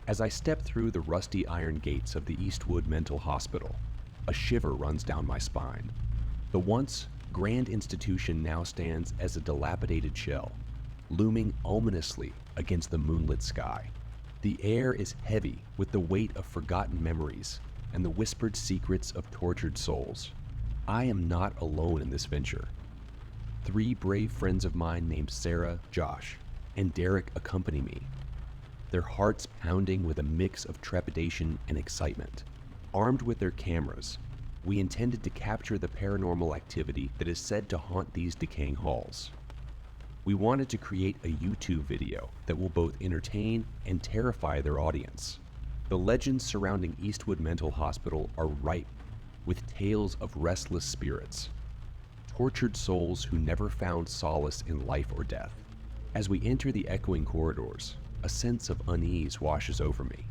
As I step through the rusty iron gates of the Eastwood Mental Hospital, a shiver runs down my spine. The once grand institution now stands as a dilapidated shell, looming ominously against the moonlit sky. The air is heavy with the weight of forgotten memories and the whispered secrets of tortured souls. I am not alone in this venture. 3 brave friends of mine named Sarah, Josh, and Derek accompany me, their hearts pounding with a mix of trepidation and excitement. Armed with their cameras, we intended to capture the paranormal activity that is said to haunt these decaying halls. We wanted to create a YouTube video that will both entertain and terrify their audience. The legends surrounding Eastwood Mental Hospital are ripe with tales of restless spirits, tortured souls who never found solace in life or death. As we enter the echoing corridors, a sense of unease washes over me.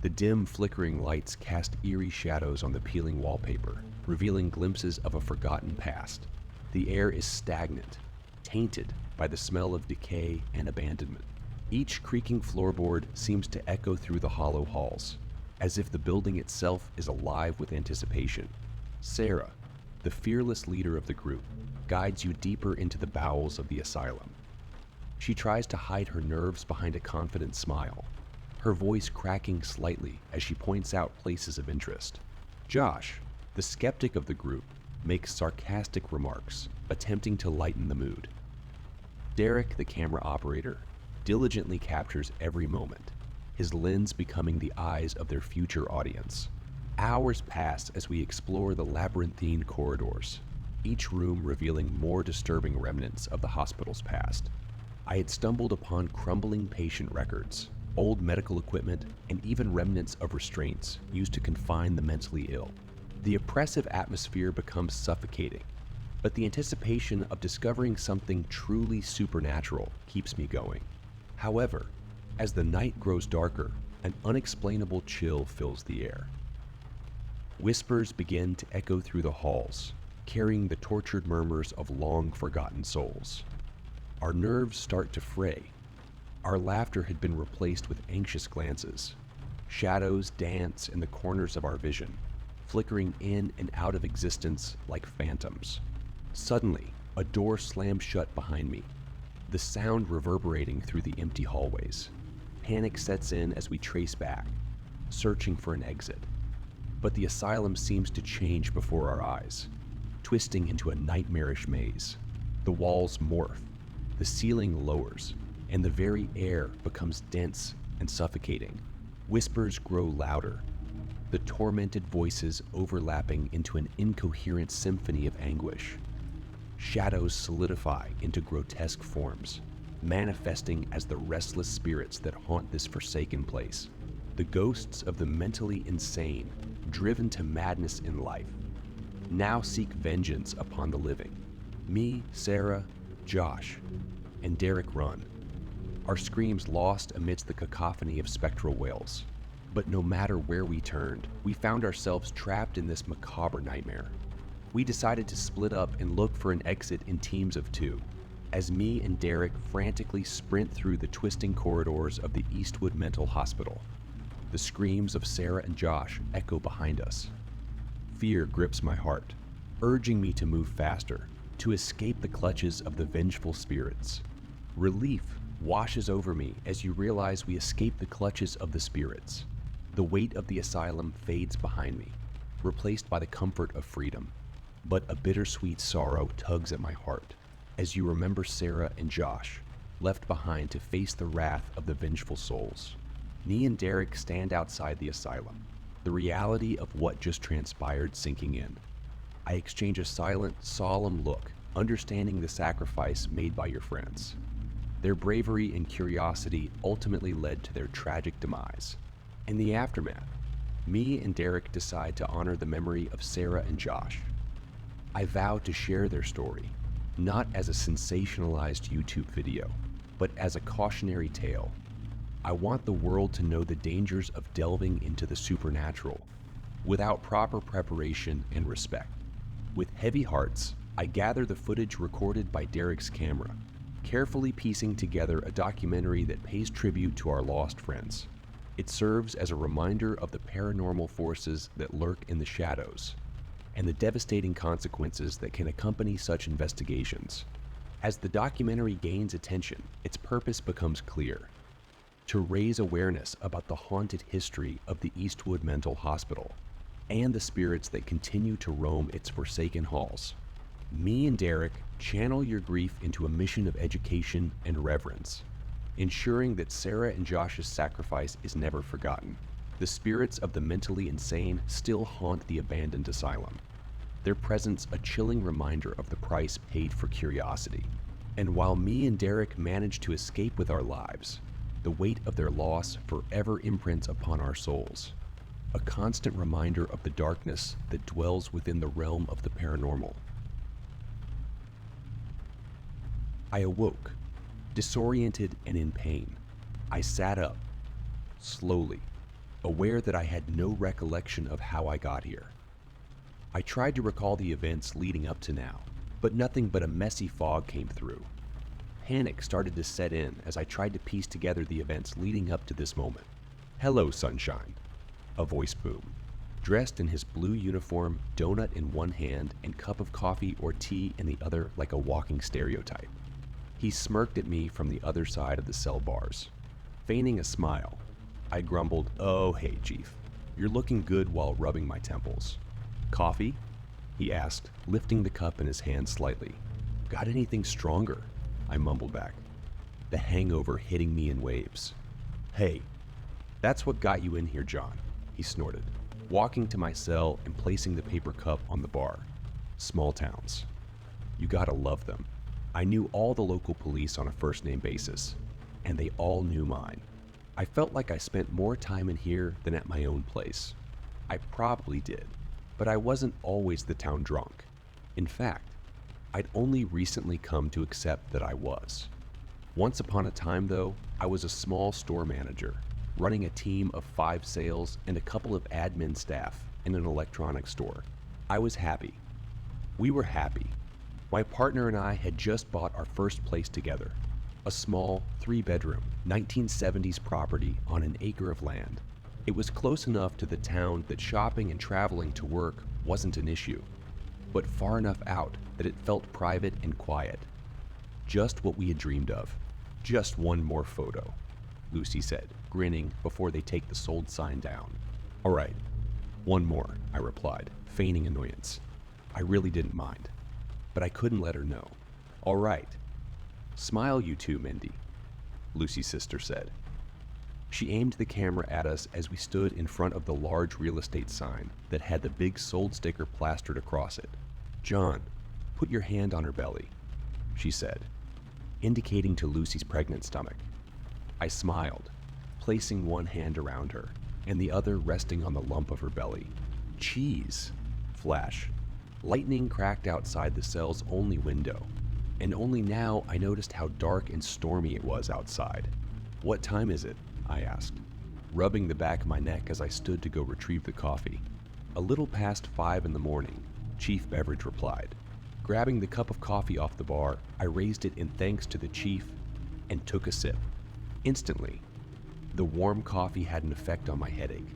The dim, flickering lights cast eerie shadows on the peeling wallpaper, revealing glimpses of a forgotten past. The air is stagnant, tainted by the smell of decay and abandonment. Each creaking floorboard seems to echo through the hollow halls, as if the building itself is alive with anticipation. Sarah, the fearless leader of the group, guides you deeper into the bowels of the asylum. She tries to hide her nerves behind a confident smile, her voice cracking slightly as she points out places of interest. Josh, the skeptic of the group, makes sarcastic remarks, attempting to lighten the mood. Derek, the camera operator, diligently captures every moment, his lens becoming the eyes of their future audience. Hours pass as we explore the labyrinthine corridors, each room revealing more disturbing remnants of the hospital's past. I had stumbled upon crumbling patient records, old medical equipment, and even remnants of restraints used to confine the mentally ill. The oppressive atmosphere becomes suffocating, but the anticipation of discovering something truly supernatural keeps me going. However, as the night grows darker, an unexplainable chill fills the air. Whispers begin to echo through the halls, carrying the tortured murmurs of long-forgotten souls. Our nerves start to fray. Our laughter had been replaced with anxious glances. Shadows dance in the corners of our vision, flickering in and out of existence like phantoms. Suddenly, a door slams shut behind me, the sound reverberating through the empty hallways. Panic sets in as we trace back, searching for an exit. But the asylum seems to change before our eyes, twisting into a nightmarish maze. The walls morph, the ceiling lowers, and the very air becomes dense and suffocating. Whispers grow louder, the tormented voices overlapping into an incoherent symphony of anguish. Shadows solidify into grotesque forms, manifesting as the restless spirits that haunt this forsaken place. The ghosts of the mentally insane, driven to madness in life, now seek vengeance upon the living. Me, Sarah, Josh, and Derek run, our screams lost amidst the cacophony of spectral wails. But no matter where we turned, we found ourselves trapped in this macabre nightmare. We decided to split up and look for an exit in teams of 2, as me and Derek frantically sprint through the twisting corridors of the Eastwood Mental Hospital. The screams of Sarah and Josh echo behind us. Fear grips my heart, urging me to move faster, to escape the clutches of the vengeful spirits. Relief washes over me as you realize we escaped the clutches of the spirits. The weight of the asylum fades behind me, replaced by the comfort of freedom. But a bittersweet sorrow tugs at my heart as you remember Sarah and Josh, left behind to face the wrath of the vengeful souls. Me and Derek stand outside the asylum, the reality of what just transpired sinking in. I exchange a silent, solemn look, understanding the sacrifice made by your friends. Their bravery and curiosity ultimately led to their tragic demise. In the aftermath, me and Derek decide to honor the memory of Sarah and Josh. I vow to share their story, not as a sensationalized YouTube video, but as a cautionary tale. I want the world to know the dangers of delving into the supernatural without proper preparation and respect. With heavy hearts, I gather the footage recorded by Derek's camera, carefully piecing together a documentary that pays tribute to our lost friends. It serves as a reminder of the paranormal forces that lurk in the shadows and the devastating consequences that can accompany such investigations. As the documentary gains attention, its purpose becomes clear: to raise awareness about the haunted history of the Eastwood Mental Hospital and the spirits that continue to roam its forsaken halls. Me and Derek channel your grief into a mission of education and reverence, ensuring that Sarah and Josh's sacrifice is never forgotten. The spirits of the mentally insane still haunt the abandoned asylum, their presence a chilling reminder of the price paid for curiosity. And while me and Derek manage to escape with our lives, the weight of their loss forever imprints upon our souls, a constant reminder of the darkness that dwells within the realm of the paranormal. I awoke, disoriented and in pain. I sat up, slowly, aware that I had no recollection of how I got here. I tried to recall the events leading up to now, but nothing but a messy fog came through. Panic started to set in as I tried to piece together the events leading up to this moment. "Hello, sunshine," a voice boomed. Dressed in his blue uniform, donut in one hand and cup of coffee or tea in the other like a walking stereotype. He smirked at me from the other side of the cell bars. Feigning a smile, I grumbled, "Oh, hey, Chief. You're looking good," while rubbing my temples. "Coffee?" he asked, lifting the cup in his hand slightly. "Got anything stronger?" I mumbled back, the hangover hitting me in waves. "Hey, that's what got you in here, John," he snorted, walking to my cell and placing the paper cup on the bar. "Small towns. You gotta love them." I knew all the local police on a first-name basis, and they all knew mine. I felt like I spent more time in here than at my own place. I probably did, but I wasn't always the town drunk. In fact, I'd only recently come to accept that I was. Once upon a time, though, I was a small store manager, running a team of 5 sales and a couple of admin staff in an electronics store. I was happy. We were happy. My partner and I had just bought our first place together, a small 3-bedroom 1970s property on an acre of land. It was close enough to the town that shopping and traveling to work wasn't an issue, but far enough out that it felt private and quiet. Just what we had dreamed of. "Just one more photo," Lucy said, grinning before they take the sold sign down. "All right, one more," I replied, feigning annoyance. I really didn't mind, but I couldn't let her know. "All right. Smile, you two, Mindy," Lucy's sister said. She aimed the camera at us as we stood in front of the large real estate sign that had the big sold sticker plastered across it. "John, put your hand on her belly," she said, indicating to Lucy's pregnant stomach. I smiled, placing one hand around her and the other resting on the lump of her belly. "Cheese!" Flash. Lightning cracked outside the cell's only window, and only now I noticed how dark and stormy it was outside. "What time is it?" I asked, rubbing the back of my neck as I stood to go retrieve the coffee. "A little past 5 in the morning," Chief Beverage replied. Grabbing the cup of coffee off the bar, I raised it in thanks to the chief and took a sip. Instantly, the warm coffee had an effect on my headache,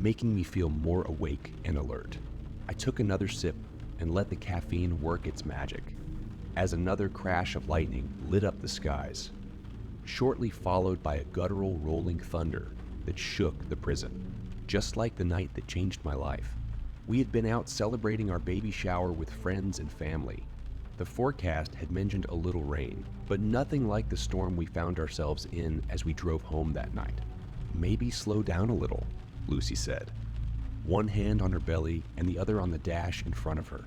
making me feel more awake and alert. I took another sip and let the caffeine work its magic, as another crash of lightning lit up the skies, shortly followed by a guttural rolling thunder that shook the prison, just like the night that changed my life. We had been out celebrating our baby shower with friends and family. The forecast had mentioned a little rain, but nothing like the storm we found ourselves in as we drove home that night. "Maybe slow down a little," Lucy said, one hand on her belly and the other on the dash in front of her,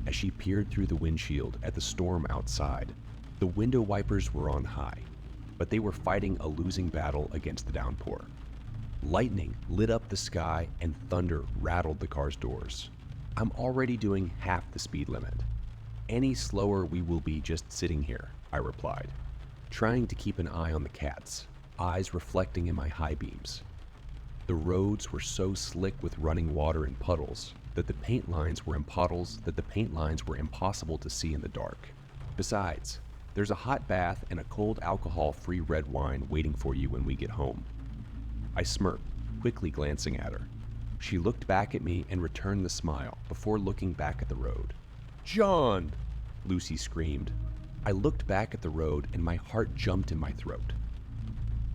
as she peered through the windshield at the storm outside. The window wipers were on high, but they were fighting a losing battle against the downpour. Lightning lit up the sky and thunder rattled the car's doors. "I'm already doing half the speed limit. Any slower we will be just sitting here," I replied, trying to keep an eye on the cats, eyes reflecting in my high beams. The roads were so slick with running water and puddles that the paint lines were impossible to see in the dark. Besides, there's a hot bath and a cold alcohol-free red wine waiting for you when we get home. I smirked, quickly glancing at her. She looked back at me and returned the smile before looking back at the road. "John!" Lucy screamed. I looked back at the road and my heart jumped in my throat.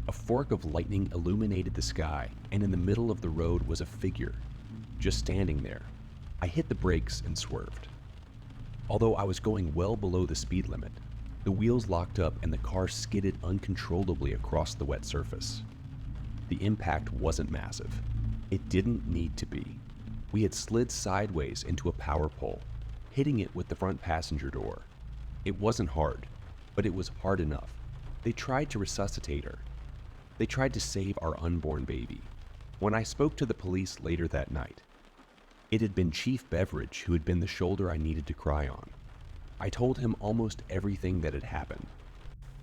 A fork of lightning illuminated the sky, and in the middle of the road was a figure, just standing there. I hit the brakes and swerved. Although I was going well below the speed limit, the wheels locked up and the car skidded uncontrollably across the wet surface. The impact wasn't massive. It didn't need to be. We had slid sideways into a power pole, hitting it with the front passenger door. It wasn't hard, but it was hard enough. They tried to resuscitate her. They tried to save our unborn baby. When I spoke to the police later that night, it had been Chief Beveridge who had been the shoulder I needed to cry on. I told him almost everything that had happened,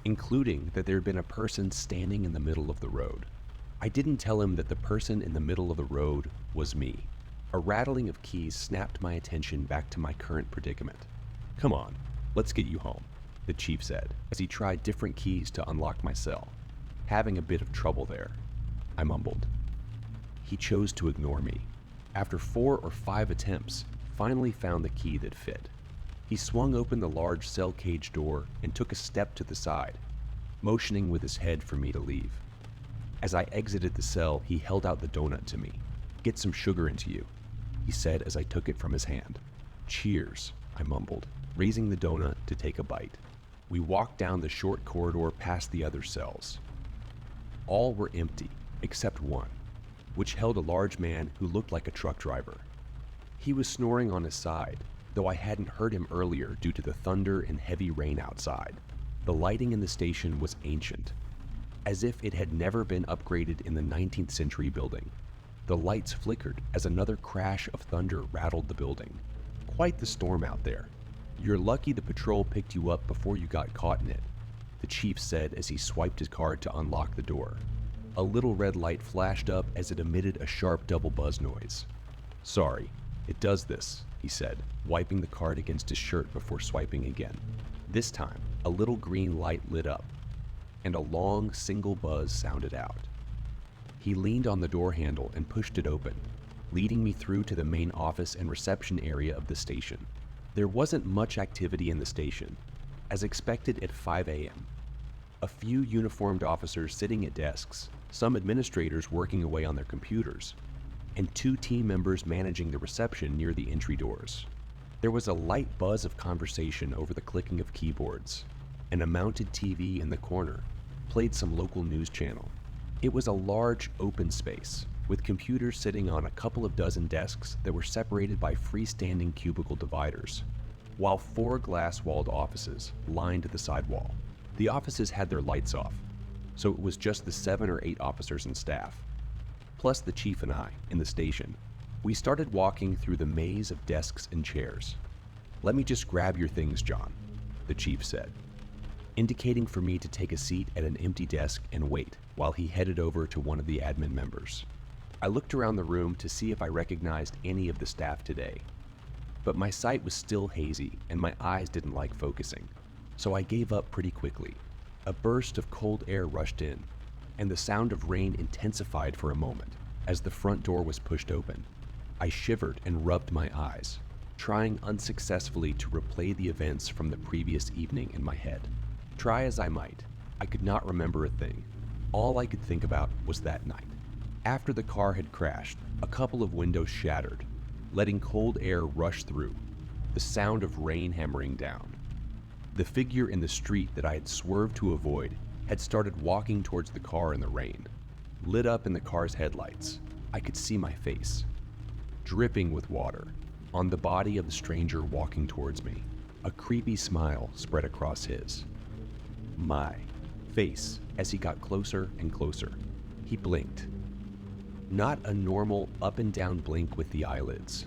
including that there had been a person standing in the middle of the road. I didn't tell him that the person in the middle of the road was me. A rattling of keys snapped my attention back to my current predicament. "Come on, let's get you home," the chief said, as he tried different keys to unlock my cell. "Having a bit of trouble there," I mumbled. He chose to ignore me. After 4 or 5 attempts, finally found the key that fit. He swung open the large cell cage door and took a step to the side, motioning with his head for me to leave. As I exited the cell, he held out the donut to me. "Get some sugar into you," he said as I took it from his hand. "Cheers," I mumbled, raising the donut to take a bite. We walked down the short corridor past the other cells. All were empty, except one, which held a large man who looked like a truck driver. He was snoring on his side, though I hadn't heard him earlier due to the thunder and heavy rain outside. The lighting in the station was ancient, as if it had never been upgraded in the 19th century building. The lights flickered as another crash of thunder rattled the building. Quite the storm out there. "You're lucky the patrol picked you up before you got caught in it," the chief said as he swiped his card to unlock the door. A little red light flashed up as it emitted a sharp double buzz noise. "Sorry, it does this," he said, wiping the card against his shirt before swiping again. This time, a little green light lit up, and a long, single buzz sounded out. He leaned on the door handle and pushed it open, leading me through to the main office and reception area of the station. There wasn't much activity in the station, as expected at 5 a.m. A few uniformed officers sitting at desks, some administrators working away on their computers, and 2 team members managing the reception near the entry doors. There was a light buzz of conversation over the clicking of keyboards, and a mounted TV in the corner played some local news channel. It was a large open space, with computers sitting on a couple of dozen desks that were separated by freestanding cubicle dividers, while 4 glass-walled offices lined the sidewall. The offices had their lights off, so it was just the 7 or 8 officers and staff, plus the chief and I, in the station. We started walking through the maze of desks and chairs. "Let me just grab your things, John," the chief said, indicating for me to take a seat at an empty desk and wait while he headed over to one of the admin members. I looked around the room to see if I recognized any of the staff today, but my sight was still hazy and my eyes didn't like focusing, so I gave up pretty quickly. A burst of cold air rushed in, and the sound of rain intensified for a moment as the front door was pushed open. I shivered and rubbed my eyes, trying unsuccessfully to replay the events from the previous evening in my head. Try as I might, I could not remember a thing. All I could think about was that night. After the car had crashed, a couple of windows shattered, letting cold air rush through, the sound of rain hammering down. The figure in the street that I had swerved to avoid had started walking towards the car in the rain. Lit up in the car's headlights, I could see my face, dripping with water, on the body of the stranger walking towards me. A creepy smile spread across his. My face as he got closer and closer. He blinked. Not a normal up and down blink with the eyelids,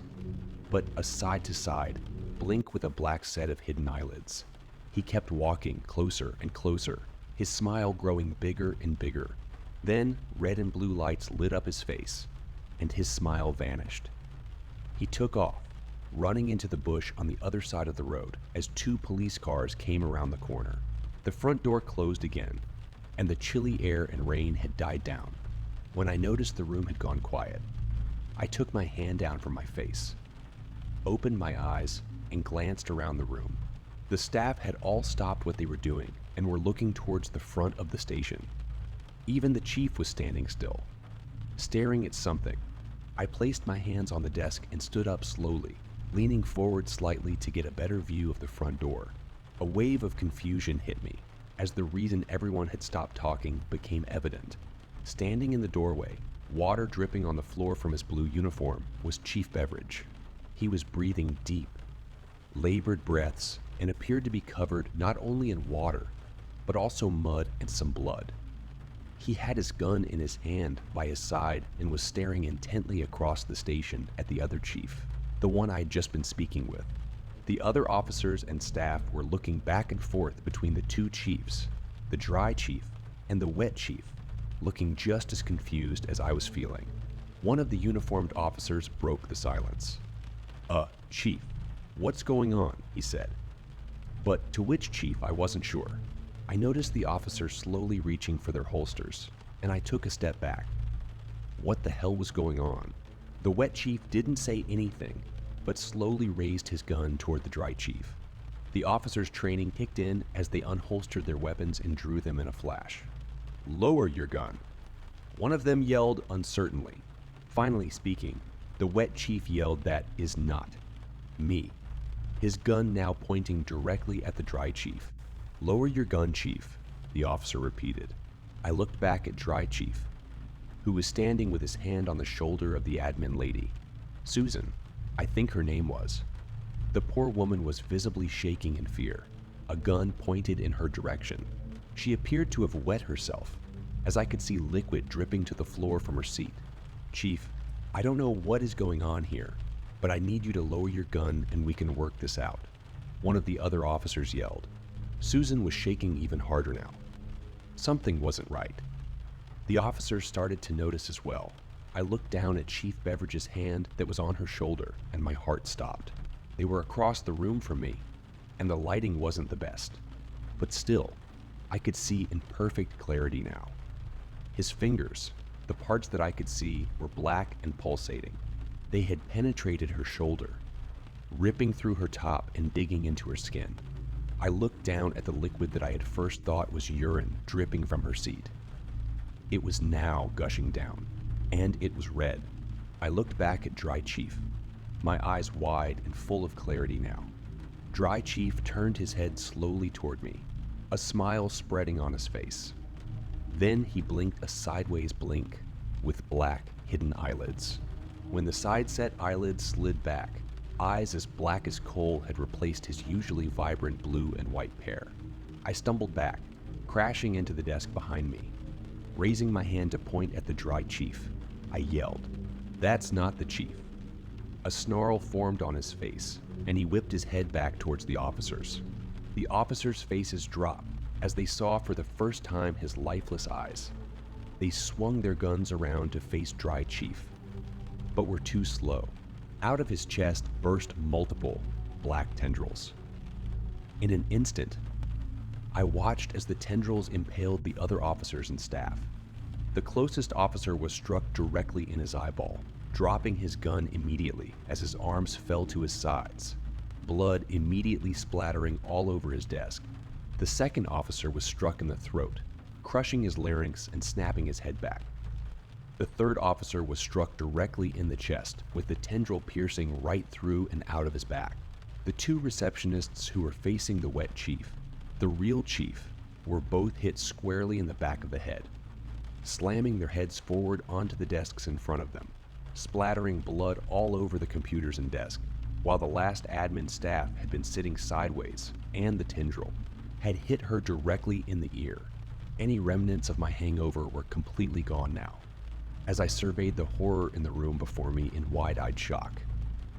but a side to side blink with a black set of hidden eyelids. He kept walking closer and closer, his smile growing bigger and bigger. Then red and blue lights lit up his face, and his smile vanished. He took off, running into the bush on the other side of the road as 2 police cars came around the corner. The front door closed again, and the chilly air and rain had died down. When I noticed the room had gone quiet, I took my hand down from my face, opened my eyes, and glanced around the room. The staff had all stopped what they were doing and were looking towards the front of the station. Even the chief was standing still, staring at something. I placed my hands on the desk and stood up slowly, leaning forward slightly to get a better view of the front door. A wave of confusion hit me as the reason everyone had stopped talking became evident. Standing in the doorway, water dripping on the floor from his blue uniform, was Chief Beveridge. He was breathing deep, labored breaths, and appeared to be covered not only in water, but also mud and some blood. He had his gun in his hand by his side and was staring intently across the station at the other chief, the one I had just been speaking with. The other officers and staff were looking back and forth between the two chiefs, the dry chief and the wet chief, looking just as confused as I was feeling. One of the uniformed officers broke the silence. Chief, what's going on?" he said. But to which chief, I wasn't sure. I noticed the officers slowly reaching for their holsters, and I took a step back. What the hell was going on? The wet chief didn't say anything, but slowly raised his gun toward the dry chief. The officers' training kicked in as they unholstered their weapons and drew them in a flash. "Lower your gun," one of them yelled uncertainly. Finally speaking, the wet chief yelled, "That is not me," his gun now pointing directly at the dry chief. "Lower your gun, chief," the officer repeated. I looked back at dry chief, who was standing with his hand on the shoulder of the admin lady. Susan, I think her name was. The poor woman was visibly shaking in fear, a gun pointed in her direction. She appeared to have wet herself, as I could see liquid dripping to the floor from her seat. "Chief, I don't know what is going on here, but I need you to lower your gun and we can work this out," one of the other officers yelled. Susan was shaking even harder now. Something wasn't right. The officers started to notice as well. I looked down at Chief Beveridge's hand that was on her shoulder, and my heart stopped. They were across the room from me, and the lighting wasn't the best. But still, I could see in perfect clarity now. His fingers, the parts that I could see, were black and pulsating. They had penetrated her shoulder, ripping through her top and digging into her skin. I looked down at the liquid that I had first thought was urine dripping from her seat. It was now gushing down, and it was red. I looked back at Dry Chief, my eyes wide and full of clarity now. Dry Chief turned his head slowly toward me, a smile spreading on his face. Then he blinked a sideways blink with black, hidden eyelids. When the side-set eyelids slid back, eyes as black as coal had replaced his usually vibrant blue and white pair. I stumbled back, crashing into the desk behind me. Raising my hand to point at the Dry Chief, I yelled, "That's not the chief." A snarl formed on his face, and he whipped his head back towards the officers. The officers' faces dropped as they saw for the first time his lifeless eyes. They swung their guns around to face Dry Chief, but were too slow. Out of his chest burst multiple black tendrils. In an instant, I watched as the tendrils impaled the other officers and staff. The closest officer was struck directly in his eyeball, dropping his gun immediately as his arms fell to his sides, blood immediately splattering all over his desk. The second officer was struck in the throat, crushing his larynx and snapping his head back. The third officer was struck directly in the chest, with the tendril piercing right through and out of his back. The two receptionists who were facing the wet chief, the real chief, were both hit squarely in the back of the head, slamming their heads forward onto the desks in front of them, splattering blood all over the computers and desk, while the last admin staff had been sitting sideways, and the tendril had hit her directly in the ear. Any remnants of my hangover were completely gone now, as I surveyed the horror in the room before me in wide-eyed shock.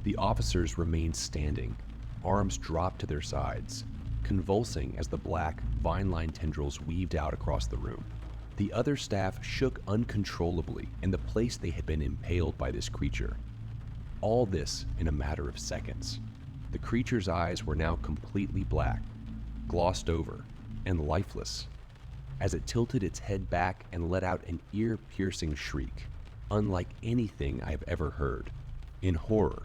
The officers remained standing, arms dropped to their sides, convulsing as the black, vine-lined tendrils weaved out across the room. The other staff shook uncontrollably in the place they had been impaled by this creature. All this in a matter of seconds. The creature's eyes were now completely black, glossed over, and lifeless. as it tilted its head back and let out an ear-piercing shriek, unlike anything I've ever heard. In horror,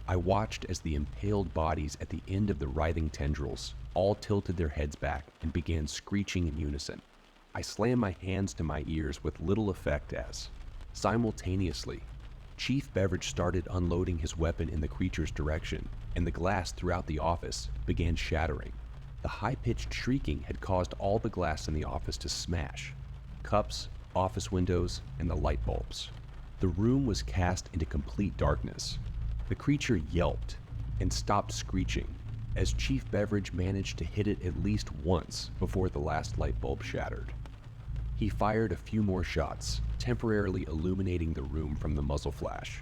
I watched as the impaled bodies at the end of the writhing tendrils all tilted their heads back and began screeching in unison. I slammed my hands to my ears with little effect as, simultaneously, Chief Beveridge started unloading his weapon in the creature's direction, and the glass throughout the office began shattering. The high-pitched shrieking had caused all the glass in the office to smash. Cups, office windows, and the light bulbs. The room was cast into complete darkness. The creature yelped and stopped screeching as Chief Beveridge managed to hit it at least once before the last light bulb shattered. He fired a few more shots, temporarily illuminating the room from the muzzle flash.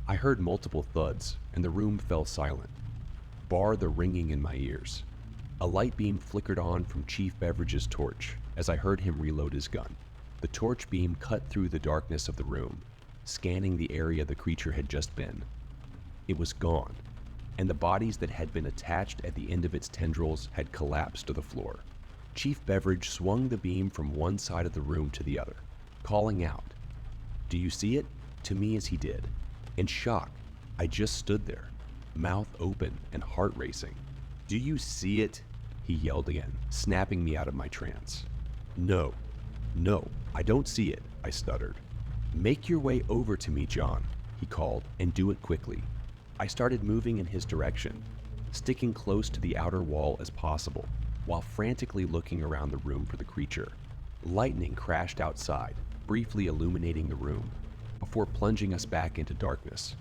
I heard multiple thuds, and the room fell silent, bar the ringing in my ears. A light beam flickered on from Chief Beveridge's torch as I heard him reload his gun. The torch beam cut through the darkness of the room, scanning the area the creature had just been. It was gone, and the bodies that had been attached at the end of its tendrils had collapsed to the floor. Chief Beveridge swung the beam from one side of the room to the other, calling out, "Do you see it?" to me as he did. In shock, I just stood there, mouth open and heart racing. "Do you see it?" he yelled again, snapping me out of my trance. No, I don't see it," I stuttered. "Make your way over to me, John," he called, "and do it quickly." I started moving in his direction, sticking close to the outer wall as possible, while frantically looking around the room for the creature. Lightning crashed outside, briefly illuminating the room, before plunging us back into darkness,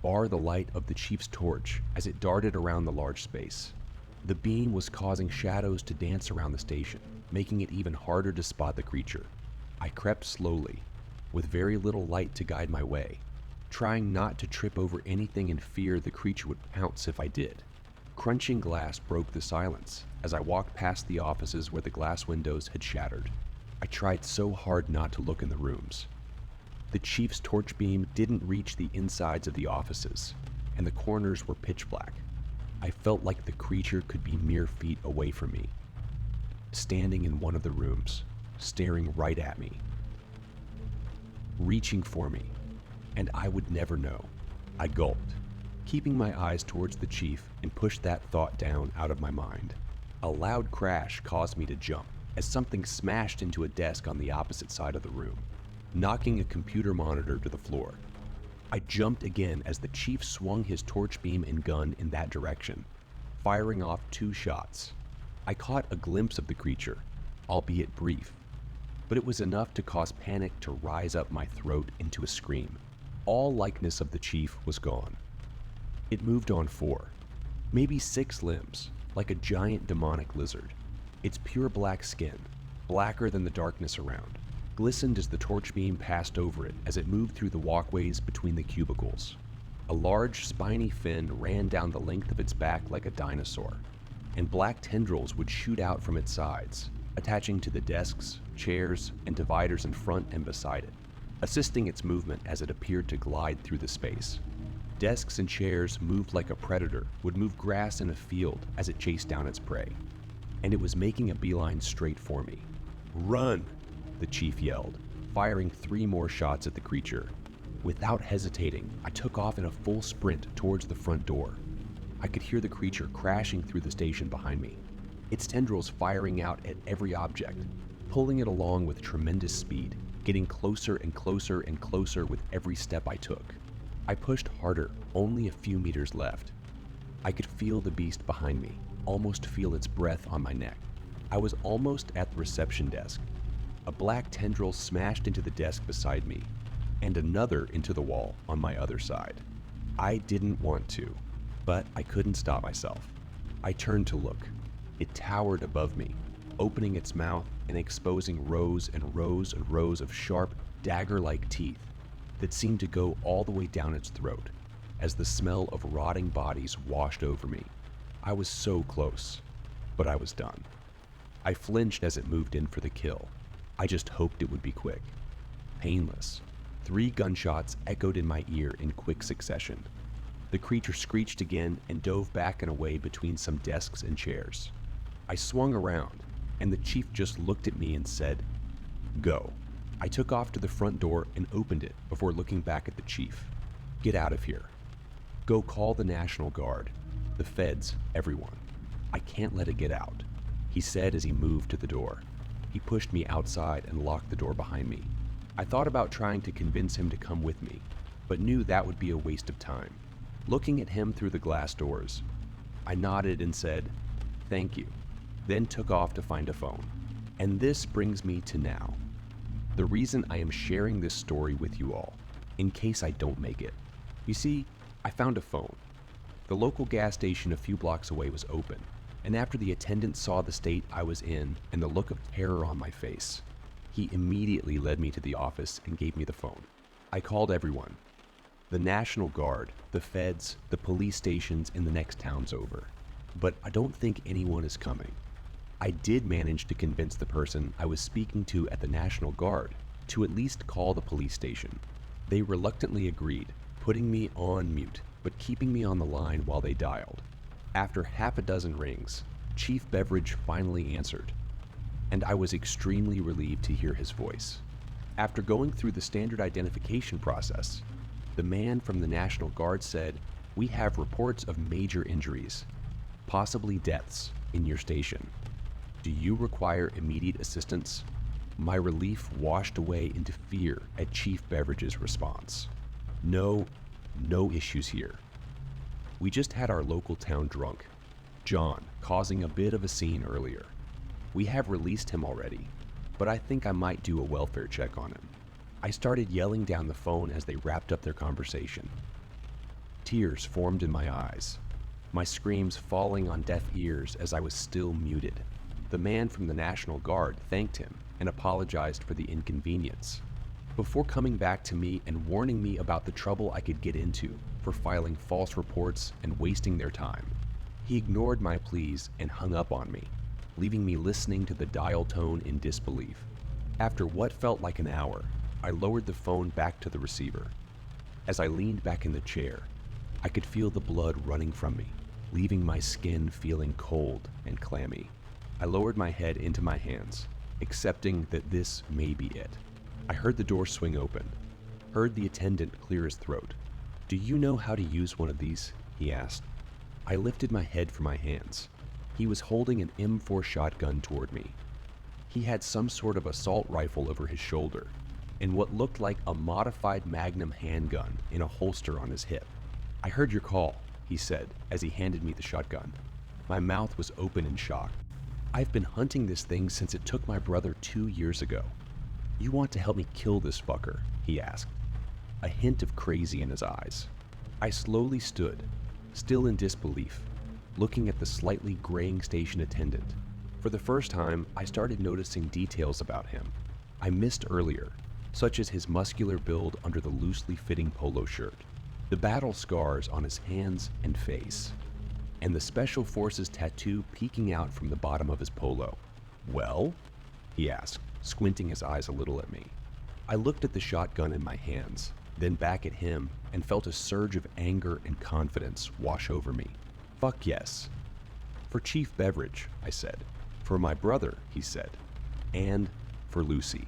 bar the light of the chief's torch as it darted around the large space. The beam was causing shadows to dance around the station, making it even harder to spot the creature. I crept slowly, with very little light to guide my way, trying not to trip over anything in fear the creature would pounce if I did. Crunching glass broke the silence as I walked past the offices where the glass windows had shattered. I tried so hard not to look in the rooms. The chief's torch beam didn't reach the insides of the offices, and the corners were pitch black. I felt like the creature could be mere feet away from me, standing in one of the rooms, staring right at me, reaching for me, and I would never know. I gulped, keeping my eyes towards the chief, and pushed that thought down out of my mind. A loud crash caused me to jump as something smashed into a desk on the opposite side of the room, knocking a computer monitor to the floor. I jumped again as the chief swung his torch beam and gun in that direction, firing off 2 shots. I caught a glimpse of the creature, albeit brief, but it was enough to cause panic to rise up my throat into a scream. All likeness of the chief was gone. It moved on 4, maybe 6 limbs, like a giant demonic lizard. Its pure black skin, blacker than the darkness around, glistened as the torch beam passed over it as it moved through the walkways between the cubicles. A large, spiny fin ran down the length of its back like a dinosaur, and black tendrils would shoot out from its sides, attaching to the desks, chairs, and dividers in front and beside it, assisting its movement as it appeared to glide through the space. Desks and chairs moved like a predator would move grass in a field as it chased down its prey, and it was making a beeline straight for me. "Run!" the chief yelled, firing 3 more shots at the creature. Without hesitating, I took off in a full sprint towards the front door. I could hear the creature crashing through the station behind me, its tendrils firing out at every object, pulling it along with tremendous speed, getting closer and closer and closer with every step I took. I pushed harder, only a few meters left. I could feel the beast behind me, almost feel its breath on my neck. I was almost at the reception desk. A black tendril smashed into the desk beside me, and another into the wall on my other side. I didn't want to, but I couldn't stop myself. I turned to look. It towered above me, opening its mouth and exposing rows and rows and rows of sharp, dagger-like teeth that seemed to go all the way down its throat as the smell of rotting bodies washed over me. I was so close, but I was done. I flinched as it moved in for the kill. I just hoped it would be quick, painless. 3 gunshots echoed in my ear in quick succession. The creature screeched again and dove back and away between some desks and chairs. I swung around, and the chief just looked at me and said, "Go." I took off to the front door and opened it before looking back at the chief. "Get out of here. Go call the National Guard, the feds, everyone. I can't let it get out," he said as he moved to the door. He pushed me outside and locked the door behind me. I thought about trying to convince him to come with me, but knew that would be a waste of time. Looking at him through the glass doors, I nodded and said, "Thank you," then took off to find a phone. And this brings me to now. The reason I am sharing this story with you all, in case I don't make it. You see, I found a phone. The local gas station a few blocks away was open, and after the attendant saw the state I was in and the look of terror on my face, he immediately led me to the office and gave me the phone. I called everyone. The National Guard, the feds, the police stations in the next towns over. But I don't think anyone is coming. I did manage to convince the person I was speaking to at the National Guard to at least call the police station. They reluctantly agreed, putting me on mute, but keeping me on the line while they dialed. After half a dozen rings, Chief Beveridge finally answered, and I was extremely relieved to hear his voice. After going through the standard identification process, the man from the National Guard said, "We have reports of major injuries, possibly deaths, in your station. Do you require immediate assistance?" My relief washed away into fear at Chief Beveridge's response. No issues here. We just had our local town drunk, John, causing a bit of a scene earlier. We have released him already, but I think I might do a welfare check on him. I started yelling down the phone as they wrapped up their conversation. Tears formed in my eyes, my screams falling on deaf ears as I was still muted. The man from the National Guard thanked him and apologized for the inconvenience, before coming back to me and warning me about the trouble I could get into for filing false reports and wasting their time. He ignored my pleas and hung up on me, leaving me listening to the dial tone in disbelief. After what felt like an hour, I lowered the phone back to the receiver. As I leaned back in the chair, I could feel the blood running from me, leaving my skin feeling cold and clammy. I lowered my head into my hands, accepting that this may be it. I heard the door swing open, heard the attendant clear his throat. "Do you know how to use one of these?" he asked. I lifted my head from my hands. He was holding an M4 shotgun toward me. He had some sort of assault rifle over his shoulder, and what looked like a modified Magnum handgun in a holster on his hip. "I heard your call," he said as he handed me the shotgun. My mouth was open in shock. "I've been hunting this thing since it took my brother 2 years ago. You want to help me kill this fucker?" he asked, a hint of crazy in his eyes. I slowly stood, still in disbelief, looking at the slightly graying station attendant. For the first time, I started noticing details about him I missed earlier, such as his muscular build under the loosely fitting polo shirt, the battle scars on his hands and face, and the Special Forces tattoo peeking out from the bottom of his polo. "Well?" he asked, squinting his eyes a little at me. I looked at the shotgun in my hands, then back at him, and felt a surge of anger and confidence wash over me. "Fuck yes." "For Chief Beveridge," I said. "For my brother," he said. "And for Lucy."